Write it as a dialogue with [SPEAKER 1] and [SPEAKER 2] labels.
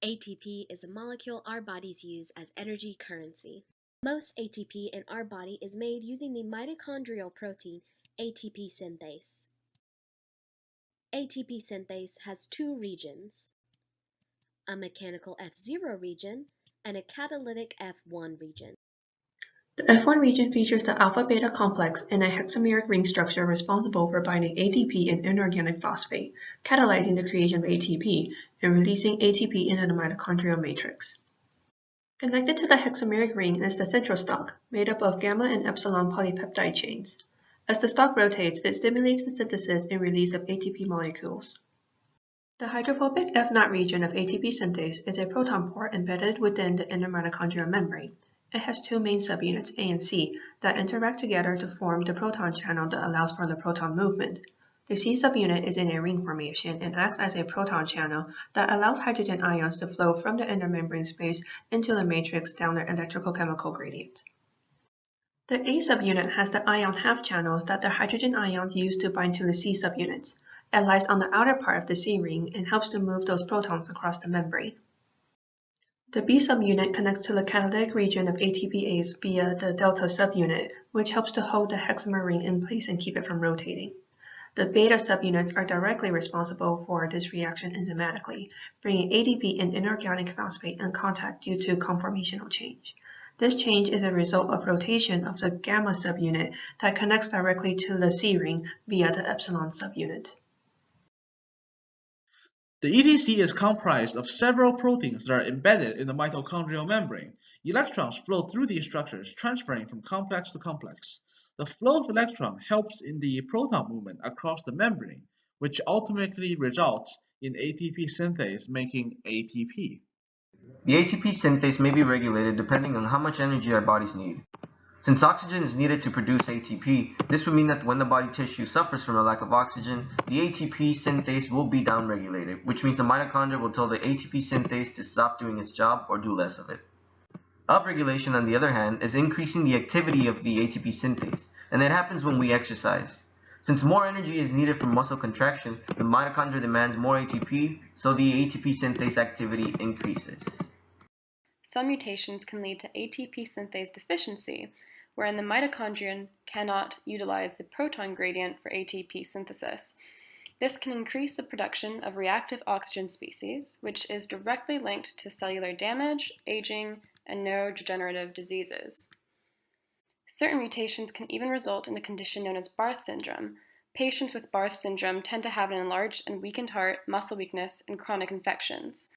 [SPEAKER 1] ATP is a molecule our bodies use as energy currency. Most ATP in our body is made using the mitochondrial protein ATP synthase. ATP synthase has two regions, a mechanical F0 region and a catalytic F1 region.
[SPEAKER 2] The F1 region features the alpha-beta complex and a hexameric ring structure responsible for binding ATP and inorganic phosphate, catalyzing the creation of ATP and releasing ATP into the mitochondrial matrix. Connected to the hexameric ring is the central stalk, made up of gamma and epsilon polypeptide chains. As the stalk rotates, it stimulates the synthesis and release of ATP molecules. The hydrophobic F0 region of ATP synthase is a proton pore embedded within the inner mitochondrial membrane. It has two main subunits, A and C, that interact together to form the proton channel that allows for the proton movement. The C subunit is in a ring formation and acts as a proton channel that allows hydrogen ions to flow from the inner membrane space into the matrix down their electrochemical gradient. The A subunit has the ion half channels that the hydrogen ions use to bind to the C subunits. It lies on the outer part of the C ring and helps to move those protons across the membrane. The B subunit connects to the catalytic region of ATPase via the delta subunit, which helps to hold the hexamer ring in place and keep it from rotating. The beta subunits are directly responsible for this reaction enzymatically, bringing ADP and inorganic phosphate in contact due to conformational change. This change is a result of rotation of the gamma subunit that connects directly to the C ring via the epsilon subunit.
[SPEAKER 3] The ETC is comprised of several proteins that are embedded in the mitochondrial membrane. Electrons flow through these structures, transferring from complex to complex. The flow of electrons helps in the proton movement across the membrane, which ultimately results in ATP synthase making ATP.
[SPEAKER 4] The ATP synthase may be regulated depending on how much energy our bodies need. Since oxygen is needed to produce ATP, this would mean that when the body tissue suffers from a lack of oxygen, the ATP synthase will be downregulated, which means the mitochondria will tell the ATP synthase to stop doing its job or do less of it. Upregulation, on the other hand, is increasing the activity of the ATP synthase, and that happens when we exercise. Since more energy is needed for muscle contraction, the mitochondria demands more ATP, so the ATP synthase activity increases.
[SPEAKER 5] Some mutations can lead to ATP synthase deficiency, wherein the mitochondrion cannot utilize the proton gradient for ATP synthesis. This can increase the production of reactive oxygen species, which is directly linked to cellular damage, aging, and neurodegenerative diseases. Certain mutations can even result in a condition known as Barth syndrome. Patients with Barth syndrome tend to have an enlarged and weakened heart, muscle weakness, and chronic infections.